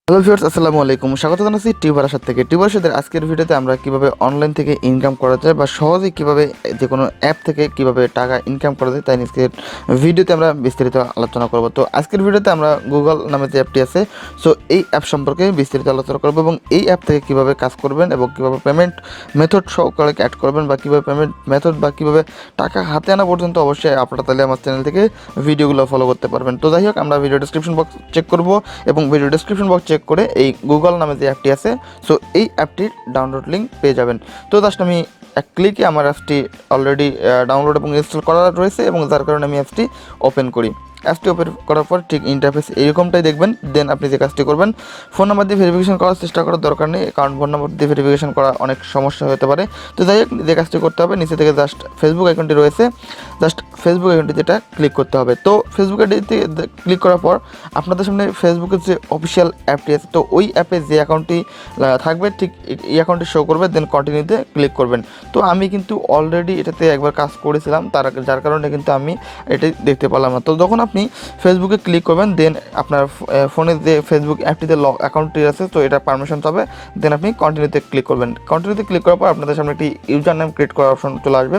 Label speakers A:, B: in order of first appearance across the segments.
A: Hello viewers, আসসালামু আলাইকুম। স্বাগত জানাচ্ছি টিউবার আসাদ থেকে। টিউবার আসাদের আজকের ভিডিওতে আমরা কিভাবে অনলাইন থেকে ইনকাম করা যায় বা সহজেই কিভাবে যে কোনো অ্যাপ থেকে কিভাবে টাকা ইনকাম করা যায় তাই আজকের ভিডিওতে আমরা বিস্তারিত আলোচনা করব। তো আজকের ভিডিওতে আমরা গুগল নামে যে অ্যাপটি আছে, সো এই অ্যাপ সম্পর্কে বিস্তারিত আলোচনা করব এবং এই অ্যাপ থেকে কিভাবে কাজ করবেন এবং কিভাবে পেমেন্ট মেথড সহকারে অ্যাড করবেন বা কিভাবে পেমেন্ট মেথড বা কিভাবে টাকা হাতে আনা পর্যন্ত অবশ্যই আপনারা তাহলে আমার চ্যানেল থেকে ভিডিওগুলো ফলো করতে পারবেন। তো যাই হোক, আমরা ভিডিও ডেসক্রিপশন বক্স চেক করব এবং ভিডিও ডেসক্রিপশন বক্স চেক করে এই গুগল নামে যে অ্যাপটি আছে, সো এই অ্যাপটির ডাউনলোড লিঙ্ক পেয়ে যাবেন। তো জাস্ট আমি এক ক্লিকে আমার অ্যাপটি অলরেডি ডাউনলোড এবং ইনস্টল করা রয়েছে এবং যার কারণে আমি অ্যাপটি ওপেন করি। অ্যাপটি ওপেন করার পর ঠিক ইন্টারফেস এইরকমটাই দেখবেন। দেন আপনি যে কাজটি করবেন, ফোন নাম্বার দিয়ে ভেরিফিকেশন করার চেষ্টা করার দরকার নেই, কারণ ফোন নাম্বার দিয়ে ভেরিফিকেশন করা অনেক সমস্যা হতে পারে। তো যাই হোক, যে কাজটি করতে হবে, নিচে থেকে জাস্ট ফেসবুক অ্যাকাউন্টটি রয়েছে, জাস্ট ফেসবুক অ্যাকাউন্টটি যেটা ক্লিক করতে হবে। তো ফেসবুক আইডিতে ক্লিক করার পর আপনাদের সামনে ফেসবুকের যে অফিসিয়াল অ্যাপটি আছে, তো ওই অ্যাপে যে অ্যাকাউন্টটি থাকবে ঠিক এই অ্যাকাউন্টটি শো করবে, দেন কন্টিনিউতে ক্লিক করবেন। তো আমি কিন্তু অলরেডি এটাতে একবার কাজ করেছিলাম, যার কারণে কিন্তু আমি এটাই দেখতে পারলাম না। তো যখন আপনি ফেসবুকে ক্লিক করবেন, দেন আপনার ফোনে যে ফেসবুক অ্যাপটিতে অ্যাকাউন্টটি আছে, তো এটা পারমিশন হবে, দেন আপনি কন্টিনিউতে ক্লিক করবেন। কন্টিনিউতে ক্লিক করার পর আপনাদের সামনে একটি ইউজার নেম ক্রিয়েট করার অপশন চলে আসবে,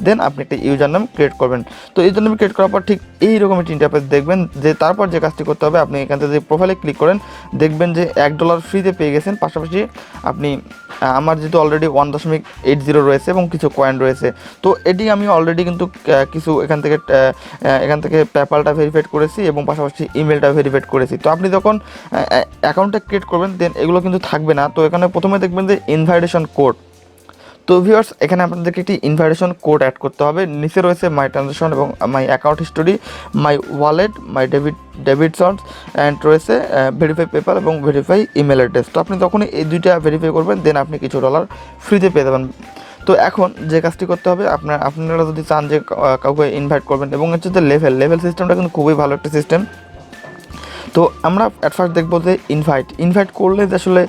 A: দেন আপনি একটা ইউজার নাম ক্রিয়েট করবেন। তো ইউজার নাম ক্রিয়েট করার পর ঠিক এইরকম একটি ইন্টারফেস দেখবেন। যে তারপর যে কাজটি করতে হবে, আপনি এখান থেকে যে প্রোফাইলে ক্লিক করেন, দেখবেন যে $1 ফ্রিতে পেয়ে গেছেন। পাশাপাশি আপনি আমার যেহেতু অলরেডি 1.80 রয়েছে এবং কিছু কয়েন রয়েছে, তো এটি আমি অলরেডি কিন্তু কিছু এখান থেকে পেপ্যালটা ভেরিফাইড করেছি এবং পাশাপাশি ইমেলটা ভেরিফাইড করেছি। তো আপনি যখন অ্যাকাউন্টটা ক্রিয়েট করবেন, দেন এগুলো কিন্তু থাকবে না। তো এখানে প্রথমে দেখবেন যে ইনভাইটেশন কোড। তো ভিউয়ার্স, এখানে আপনাদেরকে একটি ইনভাইটেশন কোড অ্যাড করতে হবে। নিচে রয়েছে মাই ট্রানজাকশন এবং my account history, my wallet, my debit sorts and রয়েছে ভেরিফাই পেপাল এবং ভেরিফাই ইমেল অ্যাড্রেস। তো আপনি যখনই এই দুইটা ভেরিফাই করবেন, দেন আপনি কিছু ডলার ফ্রিতে পেয়ে যাবেন। তো এখন যে কাজটি করতে হবে, আপনারা যদি চান যে কাউকে ইনভাইট করবেন, এবং হচ্ছে যে লেভেল সিস্টেমটা কিন্তু খুবই ভালো একটা সিস্টেম। তো আমরা অ্যাট ফার্স্ট দেখবো যে ইনভাইট করলে যে আসলে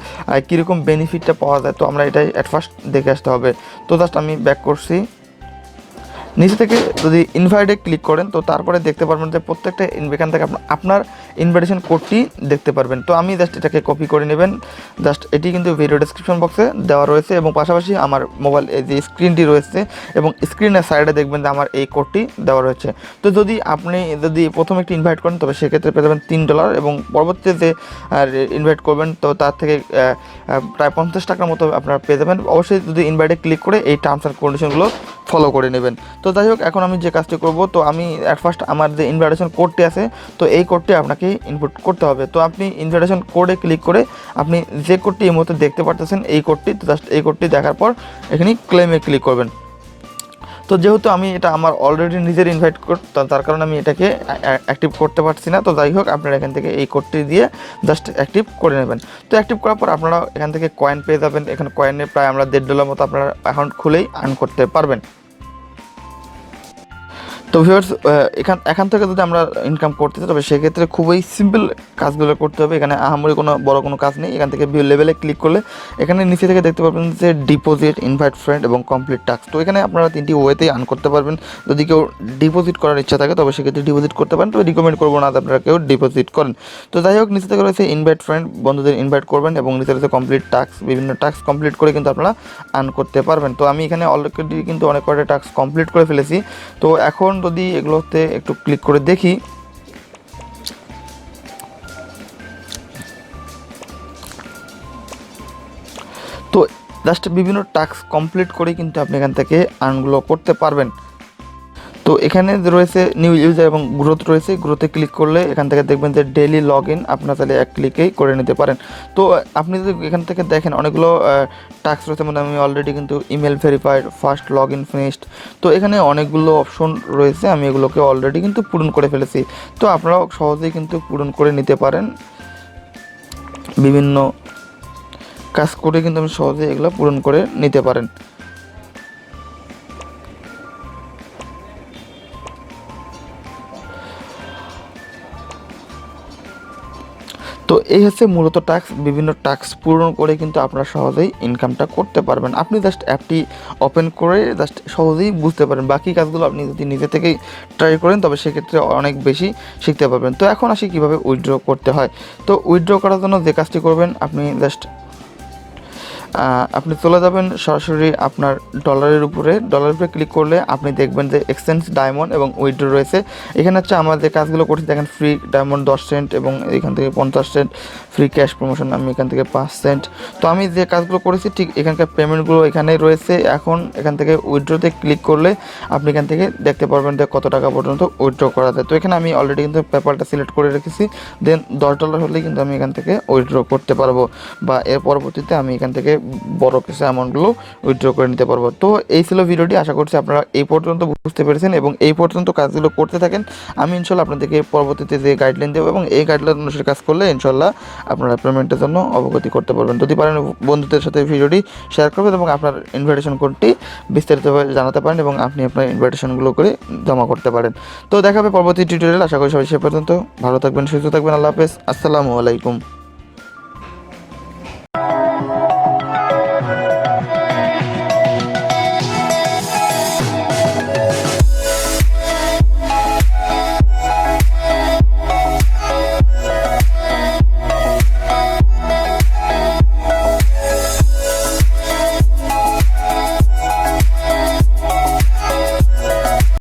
A: কীরকম বেনিফিটটা পাওয়া যায়, তো আমরা এটাই অ্যাট ফার্স্ট দেখে আসতে হবে। তো জাস্ট আমি ব্যাক করছি, নিচে থেকে যদি ইনভাইটে ক্লিক করেন, তো তারপরে দেখতে পারবেন যে প্রত্যেকটা এখান থেকে আপনার ইনভাইটেশন কোডটি দেখতে পারবেন। তো আমি জাস্ট এটাকে কপি করে নেবেন। জাস্ট এটি কিন্তু ভিডিও ডেসক্রিপশন বক্সে দেওয়া রয়েছে এবং পাশাপাশি আমার মোবাইল যে স্ক্রিনটি রয়েছে এবং স্ক্রিনের সাইডে দেখবেন যে আমার এই কোডটি দেওয়া রয়েছে। তো আপনি যদি প্রথমে একটি ইনভাইট করেন, তবে সেক্ষেত্রে পেয়ে যাবেন $3 এবং পরবর্তীতে যে ইনভাইট করবেন, তো তার থেকে প্রায় $50 মতো আপনারা পেয়ে যাবেন। অবশ্যই যদি ইনভাইটে ক্লিক করে এই টার্মস অ্যান্ড কন্ডিশনগুলো ফলো করে নেবেন। তো যাই হোক, এখন আমি যে কাজটি করব, তো আমি অ্যাট ফার্স্ট আমার যে ইনভাইটেশন কোডটি আছে, তো এই কোডটি আপনাকে ইনপুট করতে হবে। তো আপনি ইনভাইটেশন কোডে ক্লিক করে আপনি যে কোডটি এই মুহূর্তে দেখতে পারতেছেন, এই কোডটি, তো জাস্ট এই কোডটি দেখার পর এখানে ক্লেমে ক্লিক করবেন। তো যেহেতু আমি এটা আমার অলরেডি নিজের ইনভাইট কোড, তার কারণে আমি এটাকে অ্যাক্টিভ করতে পারছি না। তো যাই হোক, আপনারা এখান থেকে এই কোডটি দিয়ে জাস্ট অ্যাক্টিভ করে নেবেন। তো অ্যাক্টিভ করার পর আপনারা এখান থেকে কয়েন পেয়ে যাবেন। এখানে কয়েনে প্রায় আমরা $1.5 মতো আপনারা অ্যাকাউন্ট খুলেই আর্ন করতে পারবেন। তো ভিউয়ার্স, এখান থেকে যদি আমরা ইনকাম করতে চাই, তবে সেক্ষেত্রে খুবই সিম্পল কাজগুলো করতে হবে। এখানে আহামরি বড় কোনো কাজ নেই। এখান থেকে ভিউ লেভেলে ক্লিক করলে এখানে নিচে থেকে দেখতে পারবেন যে ডিপোজিট, ইনভাইট ফ্রেন্ড এবং কমপ্লিট টাস্ক। তো এখানে আপনারা 3টি ওয়েতেই আর্ন করতে পারবেন। যদি কেউ ডিপোজিট করার ইচ্ছা থাকে, তবে সেক্ষেত্রে ডিপোজিট করতে পারেন, তবে রিকমেন্ড করবো না আপনারা কেউ ডিপোজিট করেন। তো যাই হোক, নিচে থেকে রয়েছে ইনভাইট ফ্রেন্ড, বন্ধুদের ইনভাইট করবেন, এবং নিচে রয়েছে কমপ্লিট টাস্ক। বিভিন্ন টাস্ক কমপ্লিট করে কিন্তু আপনারা আর্ন করতে পারবেন। তো আমি এখানে অলরেডি কিন্তু অনেক কয়টা টাস্ক কমপ্লিট করে ফেলেছি। তো এখন যদি এগুলোতে একটু ক্লিক করে দেখি, তো জাস্ট বিভিন্ন টাস্ক কমপ্লিট করে কিন্তু আপনি এখান থেকে আর্নগুলো করতে পারবেন। তো এখানে রয়েছে নিউ ইউজার এবং গ্রোথ রয়েছে। গ্রোথে ক্লিক করলে এখান থেকে দেখবেন যে ডেইলি লগ ইন আপনারা তাহলে এক ক্লিকেই করে নিতে পারেন। তো আপনি যদি এখান থেকে দেখেন, অনেকগুলো টাস্ক রয়েছে, মানে আমি অলরেডি কিন্তু email verified, first log in finished. তো এখানে অনেকগুলো অপশন রয়েছে, আমি এগুলোকে অলরেডি কিন্তু পূরণ করে ফেলেছি। তো আপনারাও সহজেই কিন্তু পূরণ করে নিতে পারেন। বিভিন্ন কাজ করে কিন্তু আপনি সহজেই এগুলো পূরণ করে নিতে পারেন। তো এই হচ্ছে মূলত টাস্ক। বিভিন্ন টাস্ক পূরণ করে কিন্তু আপনারা সহজেই ইনকামটা করতে পারবেন। আপনি জাস্ট অ্যাপটি ওপেন করে জাস্ট সহজেই বুঝতে পারেন। বাকি কাজগুলো আপনি যদি নিজে থেকেই ট্রাই করেন তবে সেক্ষেত্রে অনেক বেশি শিখতে পারবেন। তো এখন আসি কীভাবে উইথড্র করতে হয়। তো উইথড্র করার জন্য যে কাজটি করবেন, আপনি চলে যাবেন সরাসরি আপনার ডলারের উপরে ক্লিক করলে আপনি দেখবেন যে এক্সচেঞ্জ ডায়মন্ড এবং উইথড্র রয়েছে। এখানে হচ্ছে আমরা যে কাজগুলো করছি দেখেন, ফ্রি ডায়মন্ড 10 সেন্ট এবং এখান থেকে 50 সেন্ট, ফ্রি ক্যাশ প্রমোশন আমি এখান থেকে 5 সেন্ট। তো আমি যে কাজগুলো করেছি ঠিক এখানকার পেমেন্টগুলো এখানেই রয়েছে। এখন এখান থেকে উইথড্রতে ক্লিক করলে আপনি এখান থেকে দেখতে পারবেন যে কত টাকা পর্যন্ত উইথড্র করা যায়। তো এখানে আমি অলরেডি কিন্তু পেপারটা সিলেক্ট করে রেখেছি। দেন $10 হলেই কিন্তু আমি এখান থেকে উইথড্র করতে পারবো, বা এর পরবর্তীতে আমি এখান থেকে বড় কিছু অ্যামাউন্টগুলো উইথড্র করে নিতে পারবো। তো এই ছিল ভিডিওটি। আশা করছি আপনারা এই পর্যন্ত বুঝতে পেরেছেন এবং এই পর্যন্ত কাজগুলো করতে থাকেন। আমি ইনশাল্লাহ আপনাদেরকে পরবর্তীতে যে গাইডলাইন দেবো এবং এই গাইডলাইন অনুসারে কাজ করলে ইনশাল্লাহ আপনারা পেমেন্টের জন্য অবগতি করতে পারবেন। যদি পারেন বন্ধুদের সাথে ভিডিওটি শেয়ার করবেন এবং আপনার ইনভাইটেশন কোডটি বিস্তারিতভাবে জানাতে পারেন এবং আপনি আপনার ইনভাইটেশনগুলো করে জমা করতে পারেন। তো দেখা হবে পরবর্তী টিউটোরিয়াল। আশা করি সবাই সে পর্যন্ত ভালো থাকবেন, সুস্থ থাকবেন। আল্লাহ হাফেজ, আসসালামু আলাইকুম।